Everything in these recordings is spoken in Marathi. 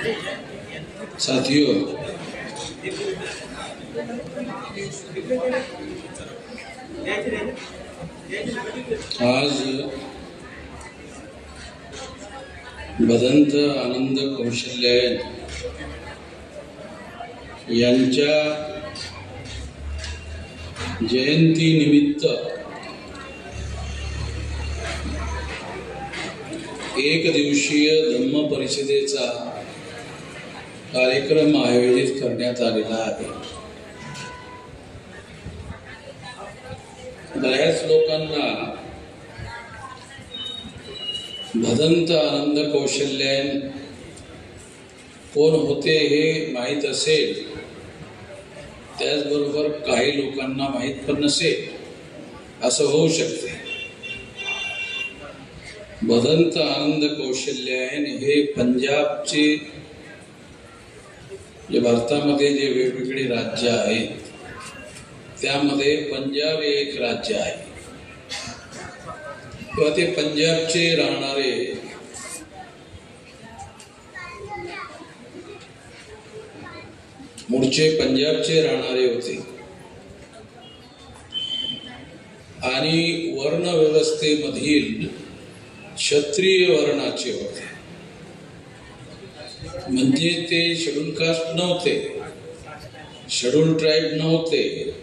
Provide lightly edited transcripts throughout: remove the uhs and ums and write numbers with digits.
साथियों, आज भदंत आनंद कौशल्यायन यांच्या जयंती निमित्त एक दिवसीय धम्म परिषदेचा कार्यक्रम आयोजित करण्यात आलेला आहे. बऱ्याच लोकांना भदंत आनंद कौशल्यायन कोण होते हे माहीत असेल, त्याचबरोबर काही लोकांना माहीत पण नसेल, असं होऊ शकते. भदंत आनंद कौशल्यायन हे पंजाबचे, जे भारतामध्ये जे वेगवेगळे राज्य आहेत त्यामध्ये पंजाब हे एक राज्य आहे. तेव्हा ते पंजाबचे राहणारे मूळचे पंजाबचे राहणारे होते आणि वर्ण व्यवस्थेमधील क्षत्रिय वर्णाचे होते. म्हणजे ते शेड्यूल कास्ट नव्हते, शेड्यूल ट्राईब नव्हते,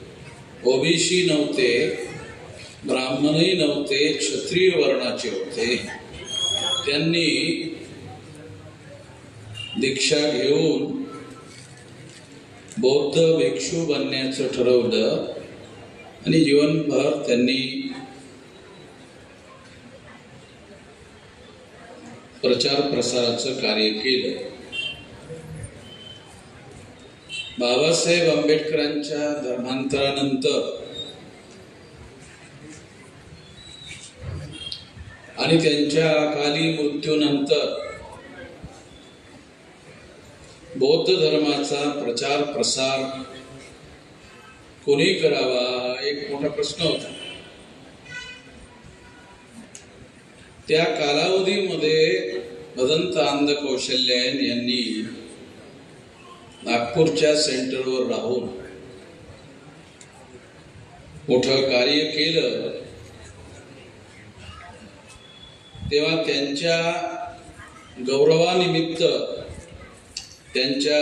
ओबीसी नव्हते, ब्राह्मणही नव्हते, क्षत्रिय वर्णाचे होते. त्यांनी दीक्षा घेऊन बौद्ध भिक्षू बनण्याचं ठरवलं आणि जीवनभर त्यांनी प्रचार प्रसाराचं कार्य केलं. बाबासाहेब आंबेडकरांच्या धर्मांतरानंतर आणि त्यांच्या अकाली मृत्यूनंतर बौद्ध धर्माचा प्रचार प्रसार कोणी करावा एक मोठा प्रश्न होता. त्या कालावधीमध्ये भदंत आनंद कौशल्यायन यांनी नागपूरच्या सेंटरवर राहून मोठं कार्य केलं. तेव्हा त्यांच्या गौरवानिमित्त त्यांच्या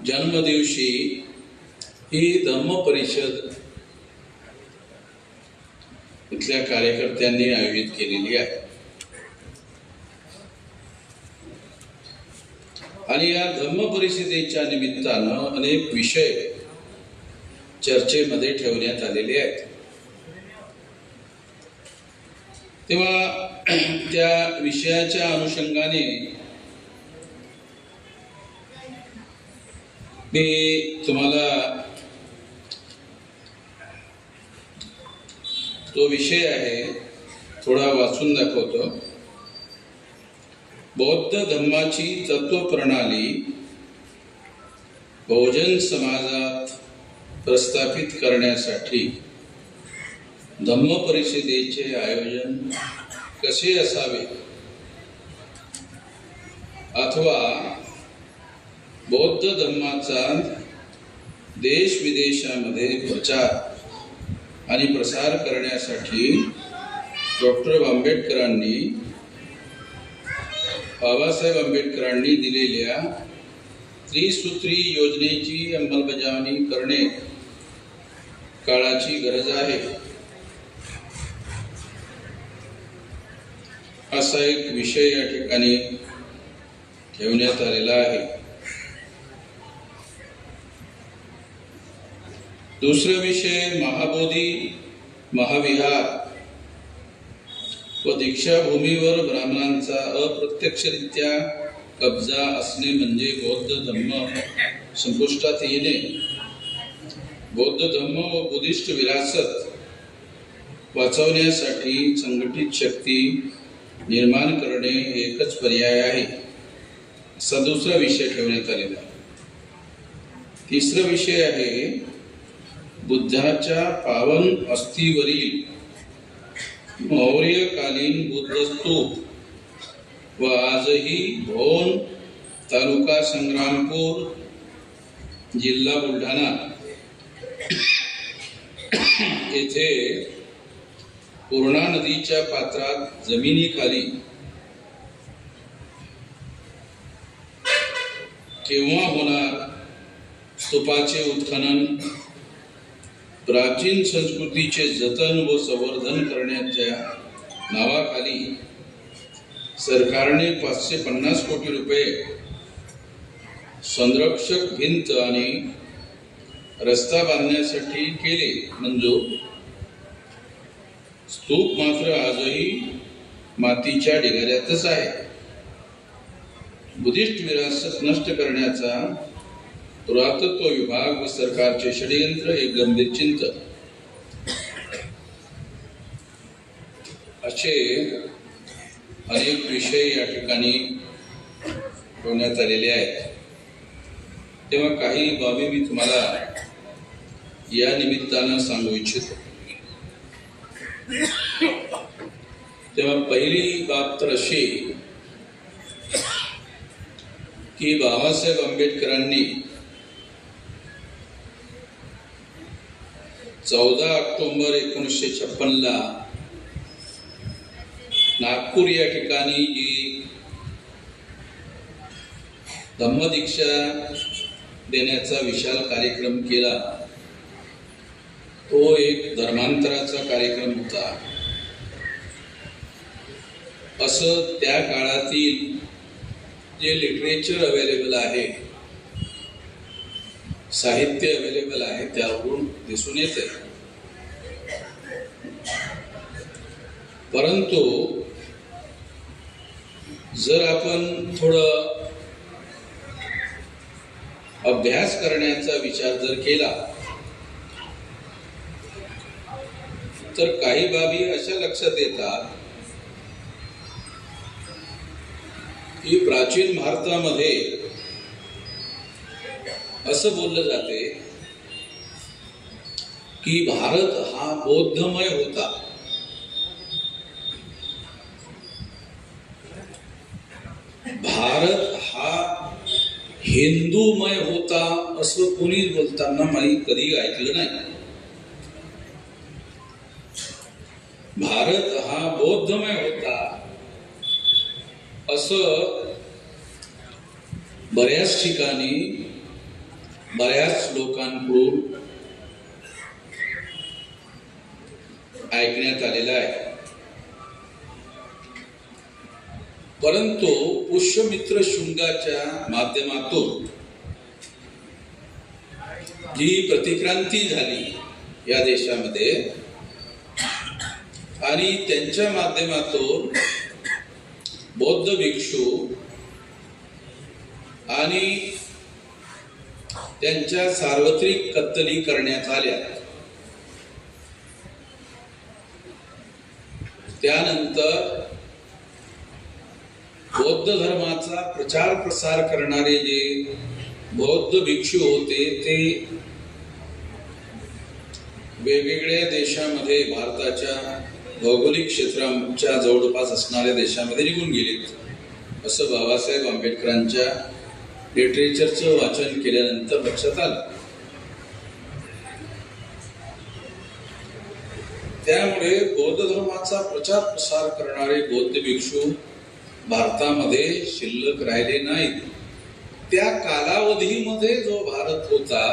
जन्मदिवशी ही धम्म परिषद इथल्या कार्यकर्त्यांनी आयोजित केलेली आहे. आणि या धम्म परिषदेच्या निमित्तानं अनेक विषय चर्चेमध्ये ठेवण्यात आलेले आहेत. तेव्हा त्या विषयाच्या अनुषंगाने मी तुम्हाला तो विषय आहे थोडा वाचून दाखवतो. बौद्ध धम्माची तत्वप्रणाली बहुजन समाजात प्रस्थापित करण्यासाठी धम्म परिषदेचे आयोजन कसे असावे, अथवा बौद्ध धम्माचा देश विदेशामध्ये प्रचार आणि प्रसार करण्यासाठी डॉक्टर आंबेडकरांनी बाबासाहेब आंबेडकरांनी दिलेल्या त्रिसूत्री योजनेची अंमलबजावणी करणे काळाची गरज आहे, असा एक विषय या ठिकाणी ठेवण्यात आलेला आहे. दुसरा विषय महाबोधी महाविहार व दीक्षाभूमीवर ब्राह्मणांचा अप्रत्यक्षरित्या कब्जा असणे म्हणजे बौद्ध धम्म संपुष्टात येणे. बौद्ध धम्म व बुद्धिस्ट विरासत वाचवण्यासाठी संघटित शक्ती निर्माण करणे एकच पर्याय आहे, असा दुसरा विषय ठेवण्यात आलेला आहे. तिसरा विषय आहे बुद्धाच्या पावन अस्थीवरील मौर्यकालीन बुद्ध स्तूप व आजही भोन तालुका संग्रामपूर, जिल्हा बुलढाणा येथे पूर्णा नदीच्या पात्रात जमिनीखाली केव्हा होणार स्तूपाचे उत्खनन, प्राचीन संस्कृतीचे जतन व संवर्धन करण्याच्या नावाखाली सरकारने 550 कोटी रुपये संरक्षक भिंत आणि रस्ता बांधण्यासाठी केले मंजूर. स्तूप मात्र आजही मातीच्या ढिगाऱ्यातच आहे. बुद्धिस्ट विरासत नष्ट करण्याचा पुरातत्व विभाग व सरकारचे षडयंत्र एक गंभीर चिंतन. असे अनेक विषय या ठिकाणी ठेवण्यात आलेले आहेत. तेव्हा काही बाबी मी तुम्हाला या निमित्तानं सांगू इच्छितो. तेव्हा पहिली बाब तर अशी की बाबासाहेब आंबेडकरांनी 14 ऑक्टोबर 1956 नागपूर या ठिकाणी जी धम्मदीक्षा देण्याचा विशाल कार्यक्रम केला तो एक धर्मांतराचा कार्यक्रम होता असं त्या काळातील जे लिटरेचर अवेलेबल आहे, साहित्य अवेलेबल आहे त्यावरून दिसून येते. परंतु जर आपण थोडं अभ्यास करण्याचा विचार जर केला तर काही बाबी अशा लक्षात येतात की प्राचीन भारतामध्ये असं बोललं जाते की भारत हा बौद्धमय होता. भारत हा हिंदूमय होता असं कोणी बोलताना मी कधी ऐकलं नाही. भारत हा बौद्धमय होता असं बऱ्याच ठिकाणी बऱ्याच लोकांकडून ऐकण्यात आलेलं आहे. परंतु पुष्यमित्र शृंगाच्या माध्यमातून जी प्रतिक्रांती झाली या देशामध्ये आणि त्यांच्या माध्यमातून बौद्ध भिक्षू आणि त्यांच्या सार्वत्रिक कत्तली करण्यात आल्या. त्यानंतर बौद्ध धर्माचा प्रचार प्रसार करणारे जे बौद्ध भिक्षू होते ते वेगवेगळ्या देशामध्ये भारताच्या भौगोलिक क्षेत्राच्या जवळपास असणाऱ्या देशामध्ये निघून गेलेत असं बाबासाहेब आंबेडकरांच्या लिटरेचरचं वाचन केल्यानंतर लक्षात आलं. त्यामुळे बौद्ध धर्माचा प्रचार प्रसार करणारे बौद्ध भिक्षू भारतामध्ये शिल्लक राहिले नाहीत. त्या कालावधीमध्ये जो भारत होता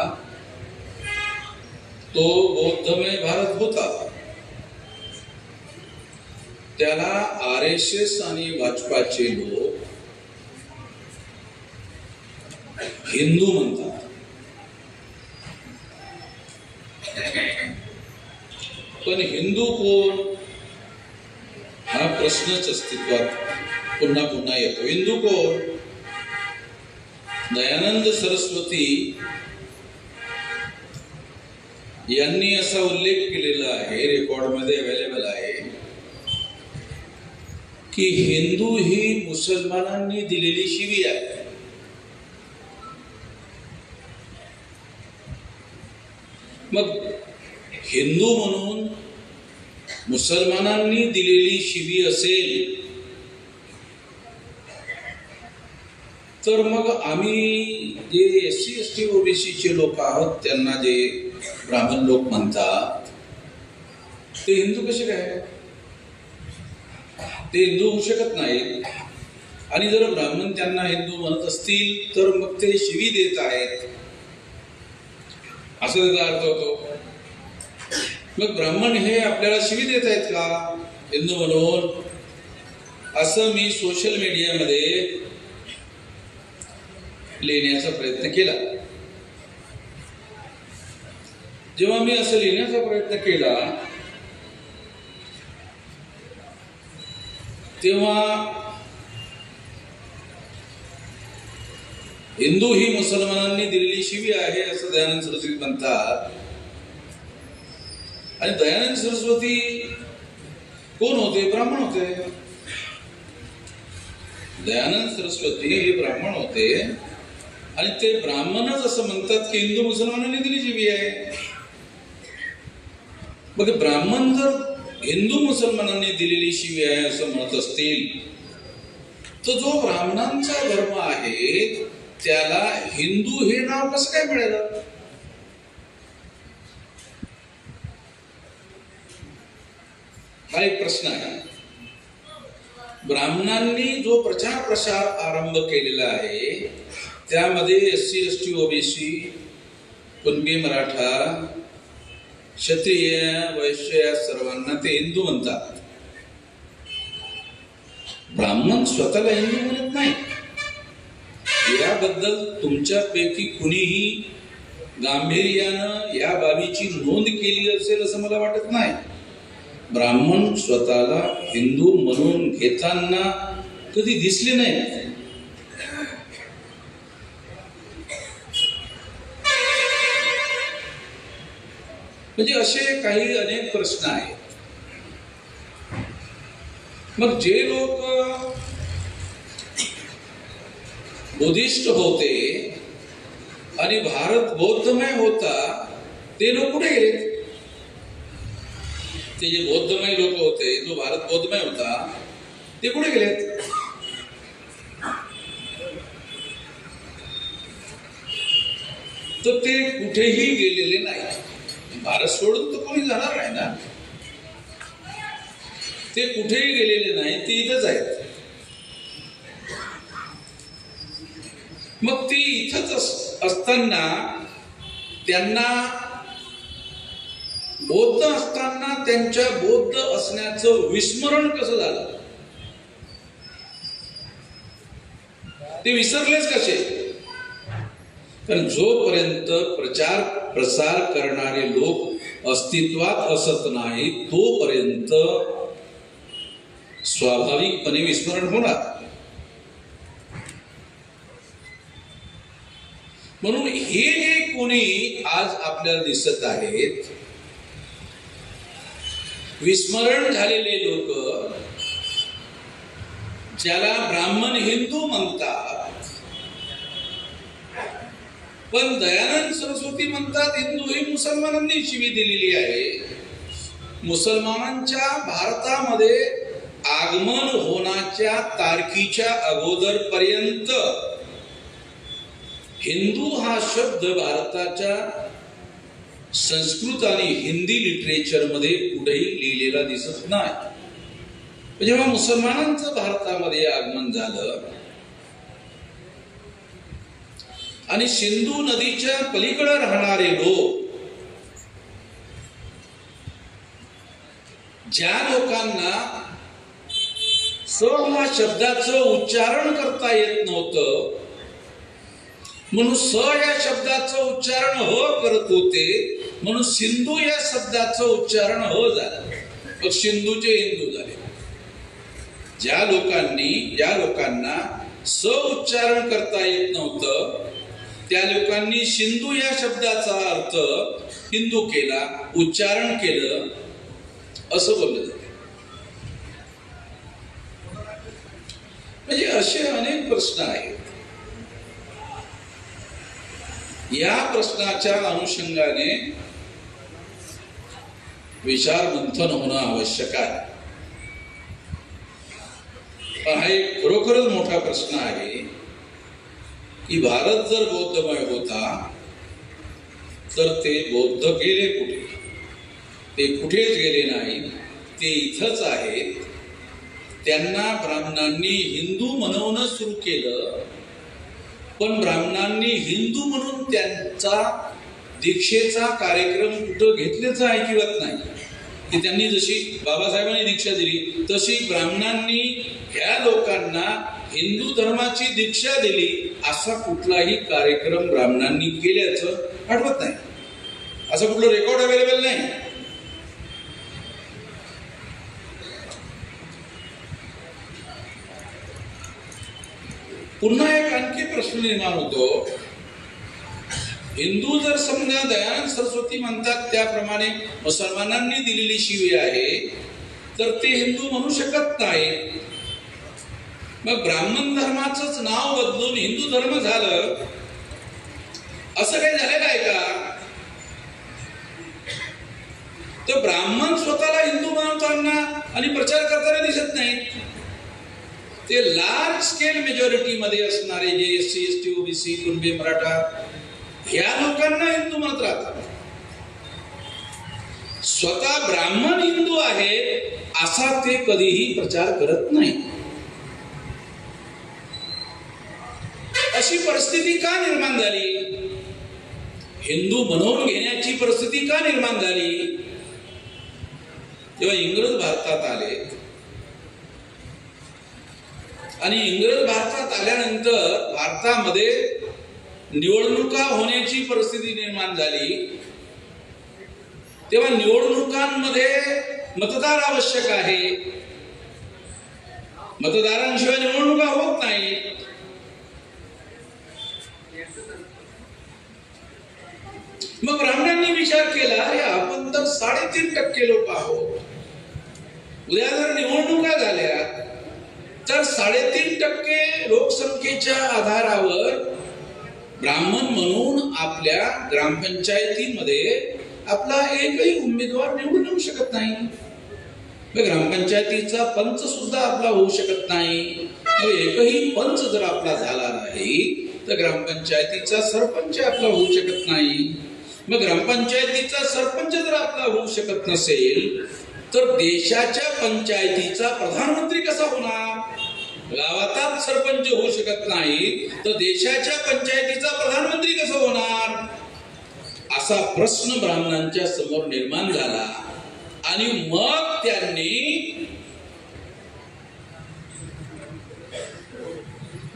तो बौद्धमय भारत होता. त्याला RSS आणि भाजपाचे लोक हिंदू म्हणतात. पण हिंदू कोण हा प्रश्नच अस्तित्वात पुन्हा पुन्हा येतो. हिंदू कोण? दयानंद सरस्वती यांनी असा उल्लेख केलेला आहे, रेकॉर्डमध्ये अवेलेबल आहे की हिंदू ही मुसलमानांनी दिलेली शिवी आहे. मग हिंदू म्हणून मुसलमानांनी दिलेली शिवी असेल तर मग आम्ही जे SC ST OBC चे लोक आहोत त्यांना जे ब्राह्मण लोक म्हणतात ते हिंदू कसे काय? ते हिंदू होऊ शकत नाहीत. आणि जर ब्राह्मण त्यांना हिंदू म्हणत असतील तर मग ते शिवी देत आहेत असं त्याचा अर्थ होतो. मग ब्राह्मण हे आपल्याला शिवी देत आहेत का हिंदू म्हणून? असं मी सोशल मीडियामध्ये लिहिण्याचा प्रयत्न केला. जेव्हा मी असं लिहिण्याचा प्रयत्न केला तेव्हा हिंदू ही मुसलमानांनी दिलेली शिवी आहे असं दयानंद सरस्वती म्हणतात. आणि दयानंद सरस्वती कोण होते? ब्राह्मण होते. दयानंद सरस्वती हे ब्राह्मण होते आणि ते ब्राह्मणच असं म्हणतात की हिंदू मुसलमानांनी दिली शिवी आहे. मग ब्राह्मण जर हिंदू मुसलमानांनी दिलेली शिवी आहे असं म्हणत असतील तर जो ब्राह्मणांचा धर्म आहे त्याला हिंदू हे नाव कसं काय मिळालं? हा एक प्रश्न आहे. ब्राह्मणांनी जो प्रचार प्रसार आरंभ केलेला आहे त्यामध्ये SC ST OBC Kunbi Maratha क्षत्रिय वैश्य या सर्वांना ते हिंदू म्हणतात. ब्राह्मण स्वतःला हिंदू म्हणत नाही. याबद्दल तुमच्यापैकी कुणीही गांभीर्यानं या बाबीची नोंद केली असेल असं मला वाटत नाही. ब्राह्मण स्वतःला हिंदू म्हणून घेताना कधी दिसले नाही. म्हणजे असे काही अनेक प्रश्न आहेत. मग जे लोक बुद्धिस्ट होते आणि भारत बौद्धमय होता ते लोक कुठे गेले? ते जे बौद्धमय लोक होते, जो भारत बौद्धमय होता, ते कुठे गेलेत? तर ते कुठेही गेलेले नाही. भारत सोडून तर कोणी जाणार नाही ना. ते कुठेही गेलेले नाही, ते इथंच आहेत. मग ते इथंच असताना त्यांना बौद्ध असताना त्यांच्या बौद्ध असण्याचं विस्मरण कसं झालं? ते विसरलेच कसे? कारण जोपर्यंत प्रचार प्रसार करणारे लोक अस्तित्वात असत नाही तोपर्यंत स्वाभाविकपणे विस्मरण होणार. म्हणून हे जे कोणी आज आपल्याला दिसत आहेत विस्मरण झालेले लोक, ज्याला ब्राह्मण हिंदू म्हणतात, पण दयानंद सरस्वती म्हणतात हिंदू ही मुसलमानांनी शिवी दिलेली आहे. मुसलमानांच्या भारतामध्ये आगमन होण्याच्या तारखीच्या अगोदर पर्यंत हिंदू हा शब्द भारताच्या संस्कृत आणि हिंदी लिटरेचर मध्ये कुठेही लिहिलेला दिसत नाही. जेव्हा मुसलमानांचं भारतामध्ये आगमन झालं आणि सिंधू नदीच्या पलीकडे राहणारे लोक, ज्या लोकांना स या शब्दाचं उच्चारण करता येत नव्हतं म्हणून स या शब्दाचं उच्चारण ह करत होते, म्हणून सिंधू या शब्दाचं उच्चारण ह झालं. मग सिंधूचे हिंदू झाले. ज्या लोकांना स उच्चारण करता येत नव्हतं त्या लोकांनी सिंधू या शब्दाचा अर्थ हिंदू केला, उच्चारण केलं, असं बोललं जातं. म्हणजे असे अनेक प्रश्न आहेत. या प्रश्नाच्या अनुषंगाने विचार मंथन होणं आवश्यक आहे. पण हा एक खरोखरच मोठा प्रश्न आहे की भारत जर बौद्धमय होता तर ते बौद्ध गेले कुठे? ते कुठेच गेले नाही, ते इथंच आहेत. त्यांना ब्राह्मणांनी हिंदू म्हणवणं सुरू केलं, पण ब्राह्मणांनी हिंदू म्हणून त्यांचा दीक्षेचा कार्यक्रम कुठं घेतल्याचं ऐकिवत नाही. की त्यांनी जशी बाबासाहेबांनी दीक्षा दिली तशी ब्राह्मणांनी ह्या लोकांना हिंदू धर्माची दीक्षा दिली असा कुठलाही कार्यक्रम ब्राह्मणांनी केल्याचं आठवत नाही. असं कुठलं रेकॉर्ड अवेलेबल नाही. पुन्हा एक आणखी प्रश्न निर्माण होतो. हिंदू जर समजा दयानंद सरस्वती म्हणतात त्याप्रमाणे मुसलमानांनी दिलेली शिवी आहे तर ते हिंदू म्हणू शकत नाही. मग ब्राह्मण धर्माचंच नाव बदलून हिंदू धर्म झालं असं काही झालेलं आहे का? तर ब्राह्मण स्वतःला हिंदू मानताना आणि प्रचार करताना दिसत नाहीत. ते लार्ज स्केल मेजॉरिटी मध्ये असणारे जे SC ST OBC Kunbi Maratha या लोकांना हिंदू म्हणत राहतात. स्वतः ब्राह्मण हिंदू आहेत असा ते कधीही प्रचार करत नाही. अशी परिस्थिती का निर्माण झाली? हिंदू म्हणून घेण्याची परिस्थिती का निर्माण झाली? जेव्हा इंग्रज भारतात आले आणि इंग्रज भारतात आल्यानंतर भारतामध्ये निवडणुका होण्याची परिस्थिती निर्माण झाली, तेव्हा निवडणुकांमध्ये मतदार आवश्यक आहे. मतदारांशिवाय निवडणुका होत नाही. मग ब्राह्मणांनी विचार केला, हे आपण तर 3.5% लोक आहोत. उद्या जर निवडणुका झाल्या तर 3.5% लोकसंख्येच्या आधारावर ब्राह्मण म्हणून आपल्या ग्रामपंचायतीमध्ये आपला एकही उमेदवार निवडून येऊ शकत नाही. ग्रामपंचायतीचा पंच सुद्धा आपला होऊ शकत नाही. एकही पंच जर आपला झाला नाही तर ग्रामपंचायतीचा सरपंच आपला होऊ शकत नाही. मग ग्रामपंचायतीचा सरपंच जर आपला होऊ शकत नसेल तर देशाच्या पंचायतीचा प्रधानमंत्री कसा होणार? गावातच सरपंच होऊ शकत नाही तर देशाच्या पंचायतीचा प्रधानमंत्री कसं होणार? असा प्रश्न ब्राह्मणांच्या समोर निर्माण झाला आणि मग त्यांनी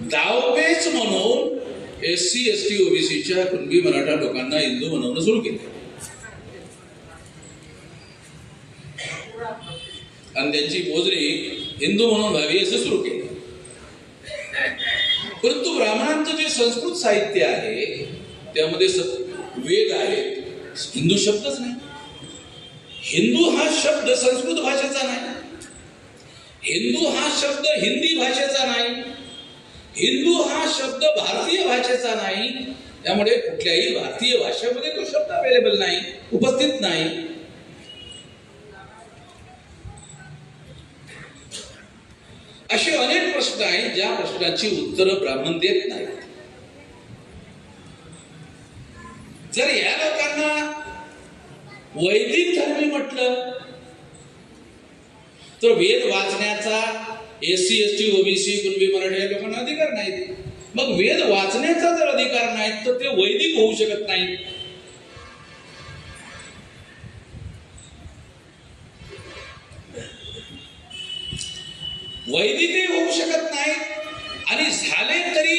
दावपेच म्हणून SC ST OBCच्या कुणबी मराठा लोकांना हिंदू बनवणं सुरू केलं आणि त्यांची मोजणी हिंदू म्हणून व्हावी असं सुरू केलं. परंतु ब्राह्मणांचं जे संस्कृत साहित्य आहे त्यामध्ये वेद आहेत, हिंदू शब्दच नाही. हिंदू हा शब्द संस्कृत भाषेचा नाही. हिंदू हा शब्द हिंदी भाषेचा नाही. हिंदू हा शब्द भारतीय भाषेचा नाही. त्यामुळे कुठल्याही भारतीय भाषेमध्ये तो शब्द अवेलेबल नाही, उपस्थित नाही. असे अनेक प्रश्न आहेत ज्या प्रश्नांची उत्तरं ब्राह्मण देत नाहीत. जर या लोकांना वैदिक धर्मी म्हटलं तर वेद वाचण्याचा SC ST OBC Kunbi Marathi या लोकांना अधिकार नाहीत. मग वेद वाचण्याचा जर अधिकार नाहीत तर ते वैदिक होऊ शकत नाहीत. वैदिकही होऊ शकत नाही आणि झाले तरी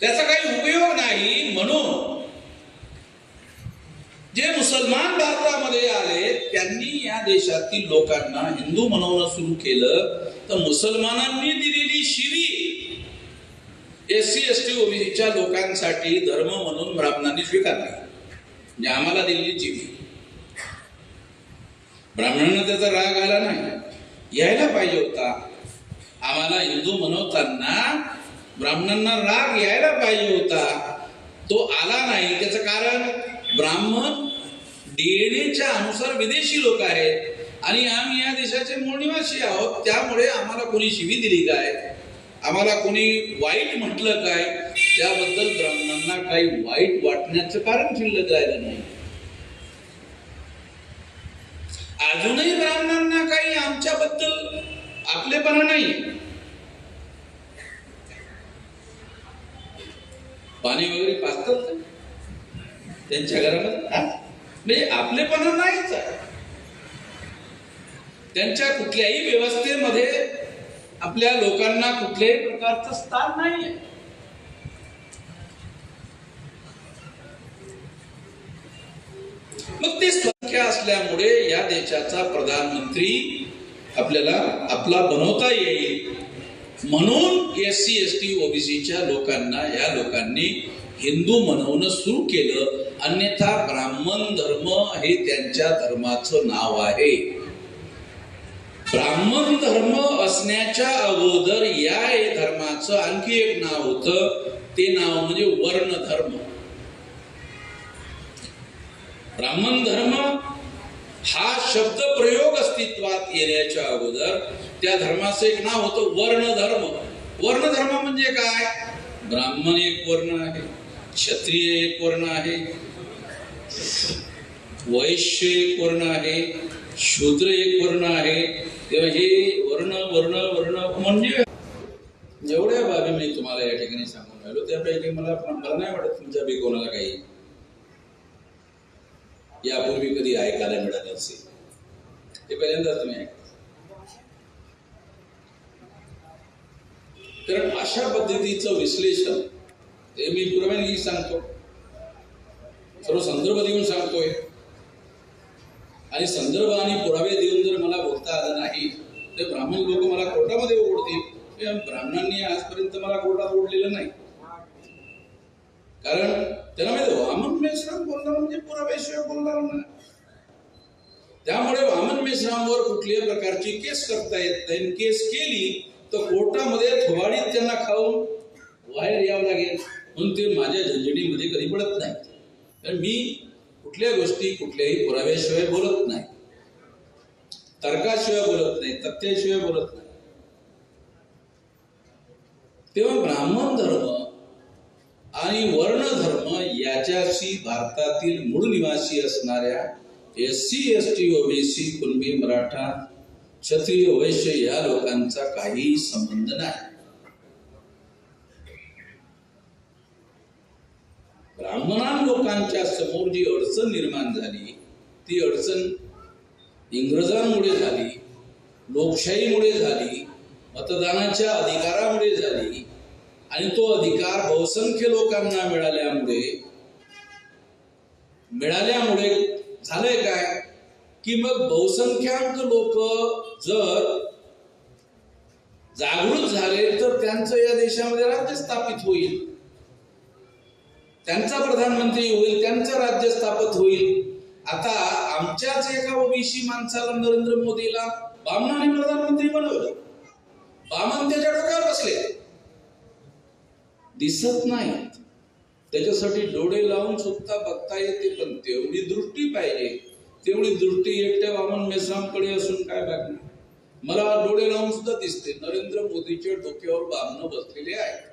त्याचा काही उपयोग नाही. म्हणून जे मुसलमान भारतामध्ये आले त्यांनी या देशातील लोकांना हिंदू म्हणवणं सुरू केलं तर मुसलमानांनी दिलेली शिवी SC ST OBCच्या लोकांसाठी धर्म म्हणून ब्राह्मणांनी स्वीकारली. म्हणजे आम्हाला दिलेली शिवी. ब्राह्मणांना त्याचा राग आला नाही, यायला पाहिजे होता. आम्हाला हिंदू म्हणवताना ब्राह्मणांना राग यायला पाहिजे होता, तो आला नाही. त्याचं कारण ब्राह्मण DNA अनुसार विदेशी लोक आहेत आणि आम्ही या देशाचे मूळ निवासी आहोत. त्यामुळे आम्हाला कोणी शिवी दिली काय? आम्हाला कोणी वाईट म्हटलं काय त्याबद्दल ब्राह्मणांना काही वाईट वाटण्याचं कारण शिल्लक राहिलं नाही. अजूनही ब्राह्मणांना काही आमच्याबद्दल आपलेपणा नाही. पाणी वगैरे पाजतात त्यांच्या घरामध्ये, म्हणजे आपलेपणा नाहीच आहे. त्यांच्या कुठल्याही व्यवस्थेमध्ये आपल्या लोकांना कुठल्याही प्रकारचं स्थान नाही आहे. मग ते संख्या असल्यामुळे या देशाचा प्रधानमंत्री आपल्याला आपला बनवता येईल म्हणून SC ST OBCच्या लोकांना या लोकांनी हिंदू म्हणवणं सुरू केलं. अन्यथा ब्राह्मण धर्म हे त्यांच्या धर्माचं नाव आहे. ब्राह्मण धर्म असण्याच्या अगोदर या धर्माचं आणखी एक नाव होतं. ते नाव म्हणजे वर्ण धर्म. ब्राह्मण धर्म हा शब्द प्रयोग अस्तित्वात येण्याच्या अगोदर त्या धर्माचं एक नाव होतं वर्ण धर्म. वर्ण धर्म म्हणजे काय? ब्राह्मण एक वर्ण आहे, क्षत्रिय एक वर्ण आहे, वैश्य एक वर्ण आहे, शूद्र एक वर्ण आहे. तेव्हा हे वर्ण वर्ण वर्ण म्हणजे जेवढ्या बाबी मी तुम्हाला या ठिकाणी सांगून राहिलो त्यापैकी मला नाही वाटत तुमच्या कोणाला काही यापूर्वी कधी ऐकायला मिळालं असेल. ते पहिल्यांदाच तुम्ही ऐका. कारण अशा पद्धतीचं विश्लेषण ते मी पुराव्याने सांगतो, सर्व संदर्भ देऊन सांगतोय. आणि संदर्भ आणि पुरावे देऊन जर मला बोलता आलं नाही तर ब्राह्मण लोक मला कोर्टामध्ये ओढतील. ब्राह्मणांनी आजपर्यंत मला कोर्टात ओढलेलं नाही. कारण त्यांना माहिती वामन मेश्राम बोलणार म्हणजे पुराव्याशिवाय बोलणार नाही. त्यामुळे वामन मेश्रामवर कुठल्याही प्रकारची केस करता येत नाही. केस केली तर कोर्टामध्ये थोबाडीत त्यांना खाऊन बाहेर यावं लागेल. म्हणून ते माझ्या झंझटीमध्ये कधी पडत नाही. कारण मी कुठल्या गोष्टी कुठल्याही पुराव्याशिवाय बोलत नाही, तर्काशिवाय बोलत नाही, तथ्याशिवाय बोलत नाही. तेव्हा ब्राह्मण धर्म आणि वर्ण धर्म याच्याशी भारतातील मूळ निवासी असणाऱ्या SC ST OBC Kunbi Maratha क्षत्रिय वैश्य या लोकांचा काही संबंध नाही. ब्राह्मणां लोकांच्या समोर जी अडचण निर्माण झाली ती अडचण इंग्रजांमुळे झाली, लोकशाहीमुळे झाली, मतदानाच्या अधिकारामुळे झाली. आणि तो अधिकार बहुसंख्य लोकांना मिळाल्यामुळे झालंय काय की मग बहुसंख्याक लोक जर जागृत झाले तर त्यांचं या देशामध्ये राज्य स्थापित होईल, त्यांचा प्रधानमंत्री होईल, त्यांचं राज्य स्थापित होईल. आता आमच्याच एका ओबीसी माणसाला नरेंद्र मोदीला बामणाने प्रधानमंत्री बनवलं. बामण त्याच्या डोक्यावर बसले, दिसत नाही. त्याच्यासाठी डोळे लावून सुद्धा बघता येते, पण तेवढी दृष्टी पाहिजे. तेवढी दृष्टी एकट्या वामन मेश्रामकडे असून काय बघणार. मला डोळे लावून सुद्धा दिसते नरेंद्र मोदीच्या डोक्यावर बामण बसलेले आहेत.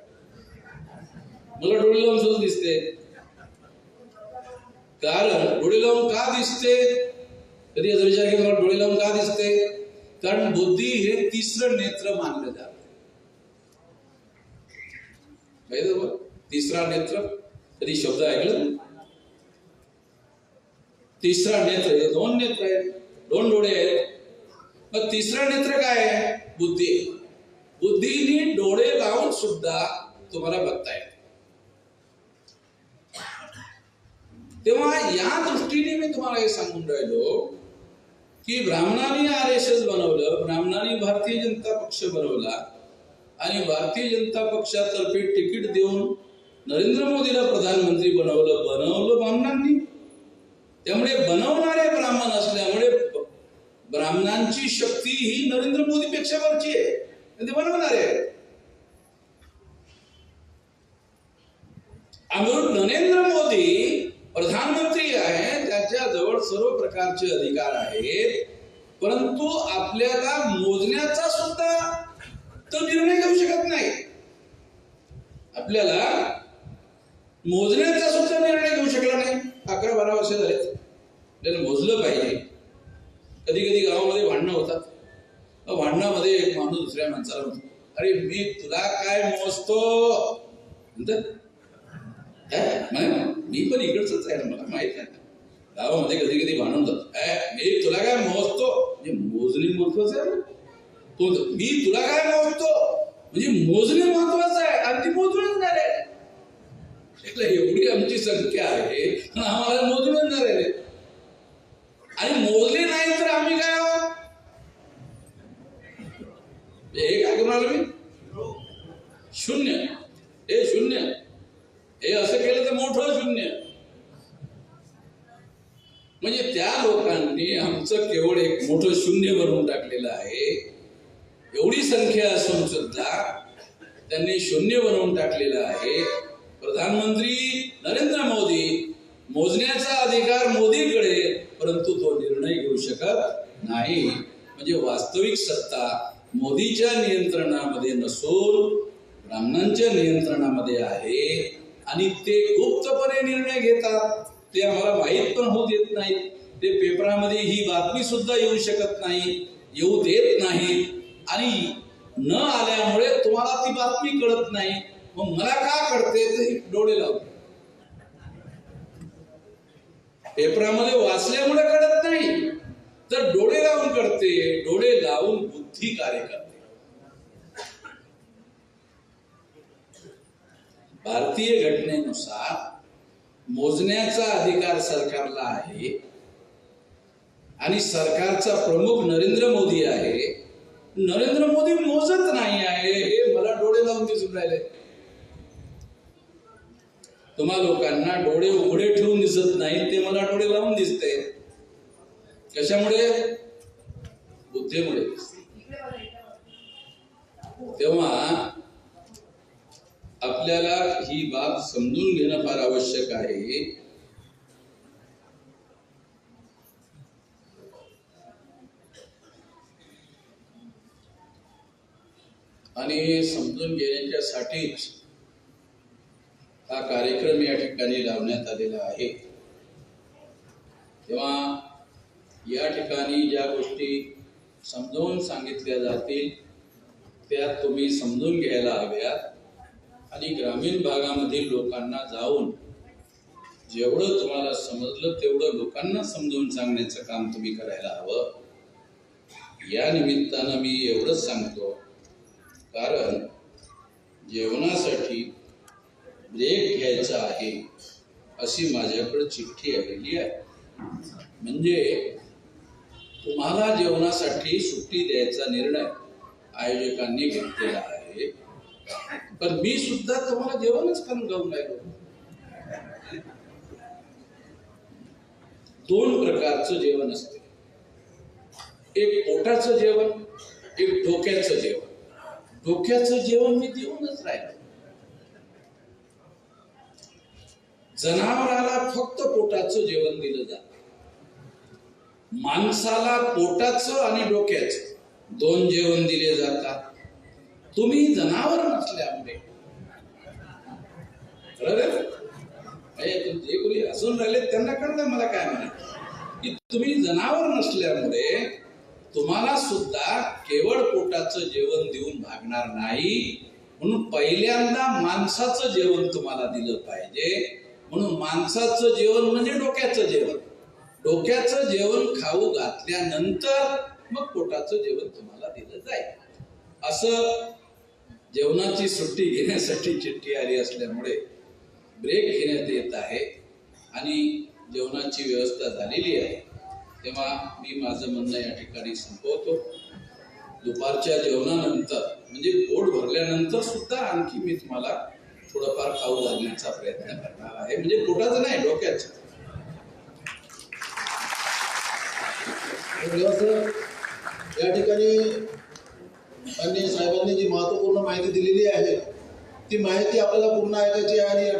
मला डोळे लावून सुद्धा दिसते. कारण डोळे लावून का दिसते, कधी याचा विचार केला मला डोळे लावून का दिसते? कारण बुद्धी हे तिसरं नेत्र मानलं जातं. तिसरा नेत्र कधी शब्द ऐकलं? तिसरा नेत्र, हे दोन नेत्र आहेत, दोन डोळे आहेत. मग तिसरा नेत्र काय आहे? बुद्धी. बुद्धीने डोळे लावून सुद्धा तुम्हाला बघता येते. तेव्हा या दृष्टीने मी तुम्हाला हे सांगून राहिलो की ब्राह्मणांनी RSS बनवलं, ब्राह्मणांनी भारतीय जनता पक्ष बनवला आणि भारतीय जनता पक्षातर्फे तिकीट देऊन नरेंद्र मोदीला प्रधानमंत्री बनवलं ब्राह्मणांनी. त्यामुळे बनवणारे ब्राह्मण असल्यामुळे ब्राह्मणांची शक्ती ही नरेंद्र मोदीपेक्षा वरची आहे. ते बनवणारे नरेंद्र मोदी प्रधानमंत्री आहे, त्याच्या जवळ सर्व प्रकारचे अधिकार आहेत. परंतु आपल्याला मोजण्याचा सुद्धा तो निर्णय घेऊ शकत नाही. आपल्याला मोजण्याचा सुद्धा निर्णय घेऊ शकला नाही. 11-12 वर्ष झाले आपल्याला मोजलं पाहिजे. कधी कधी गावामध्ये भांडणं होतात. भांडणामध्ये एक माणूस दुसऱ्या माणसाला म्हणतो, अरे मी तुला काय मोजतो म्हणतात. मी पण इकडचंच आहे, मला माहित आहे. गावामध्ये कधी कधी भांडण होतात. मी तुला काय मोजतो म्हणजे मोजणी महत्वाचं आहे. मी तुला काय मोजतो म्हणजे मोजणे महत्वाचं आहे आणि ती मोजूनच नाही राहिले. एवढी आमची संख्या आहे आम्हाला मोजूनच नाही राहिले आणि मोजले नाही तर आम्ही काय आहोत. हे काय करून आलो मी? शून्य. हे शून्य. हे असं केलं तर मोठं शून्य. म्हणजे त्या लोकांनी आमचं केवळ एक मोठं शून्य बनवून टाकलेलं आहे. एवढी संख्या असून सुद्धा त्यांनी शून्य बनवून टाकलेलं आहे. प्रधानमंत्री नरेंद्र मोदी, मोजण्याचा अधिकार मोदीकडे, परंतु तो निर्णय घेऊ शकत नाही. म्हणजे वास्तविक सत्ता मोदीच्या नियंत्रणामध्ये नसून ब्राह्मणांच्या नियंत्रणामध्ये आहे आणि ते गुप्तपणे निर्णय घेतात. ते आम्हाला माहीत पण होऊ देत नाही. ते पेपरामध्ये ही बातमी सुद्धा येऊ शकत नाही, येऊ देत नाही आणि न आल्यामुळे तुम्हाला ती बातमी कळत नाही. मग मला का कळते ते डोळे लावून पेपरामध्ये वाचल्यामुळे कळत नाही, तर डोळे लावून कळते. डोळे लावून बुद्धी कार्य करते. भारतीय घटनेनुसार मोजण्याचा अधिकार सरकारला आहे आणि सरकारचा प्रमुख नरेंद्र मोदी आहे. नरेंद्र मोदी मोजत नाही आहे हे मला डोळे लावून दिसून राहिले. तुम्हा लोकांना डोळे उघडे ठेवून दिसत नाही, ते मला डोळे लावून दिसते. कशामुळे? बुद्धीमुळे. तेव्हा आपल्याला ही बाब समजून घेणं फार आवश्यक आहे. आणि समजून घेण्याच्यासाठीच हा कार्यक्रम या ठिकाणी लावण्यात आलेला आहे. तेव्हा या ठिकाणी ज्या गोष्टी समजावून सांगितल्या जातील त्या तुम्ही समजून घ्यायला हव्यात आणि ग्रामीण भागामधील लोकांना जाऊन जेवढं तुम्हाला समजलं तेवढं लोकांना समजून सांगण्याचं काम तुम्ही करायला हवं. या निमित्तानं मी एवढंच सांगतो, कारण जेवणासाठी ब्रेक घ्यायचा आहे अशी माझ्याकडे चिठ्ठी आलेली आहे. म्हणजे तुम्हाला जेवणासाठी सुट्टी द्यायचा निर्णय आयोजकांनी घेतलेला आहे. पण मी सुद्धा तुम्हाला जेवणच करून घेऊन राहिलो. 2 प्रकारचं जेवण असते. एक पोटाचं जेवण, एक डोक्याचं जेवण. डोक्याचं जेवण मी देऊनच राहिलो. जनावराला फक्त पोटाचं जेवण दिलं जातं. माणसाला पोटाचं आणि डोक्याचं 2 जेवण दिले जातात. तुम्ही जनावर नसल्यामुळे जे कोणी हसून राहिले त्यांना कळलं मला काय म्हणायचं की तुम्ही जनावर नसल्यामुळे तुम्हाला सुद्धा केवळ पोटाचं जेवण देऊन भागणार नाही. म्हणून पहिल्यांदा माणसाचं जेवण तुम्हाला दिलं पाहिजे. म्हणून माणसाचं जेवण म्हणजे डोक्याचं जेवण. डोक्याचं जेवण खाऊ घातल्यानंतर मग पोटाचं जेवण तुम्हाला दिलं जाईल. असं जेवणाची सुट्टी घेण्यासाठी चिठ्ठी आली असल्यामुळे ब्रेक घेण्यात येत आहे आणि जेवणाची व्यवस्था झालेली आहे. तेव्हा मी माझं म्हणणं या ठिकाणी संपवतो. दुपारच्या जेवणानंतर म्हणजे पोट भरल्यानंतर सुद्धा आणखी मी तुम्हाला थोडंफार खाऊ घालण्याचा प्रयत्न करणार आहे. म्हणजे पोटाचं नाही, डोक्याचं. या ठिकाणी माननीय साहेबांनी जी महत्वपूर्ण माहिती दिलेली आहे ती माहिती आपल्याला पूर्ण ऐकायची आहे आणि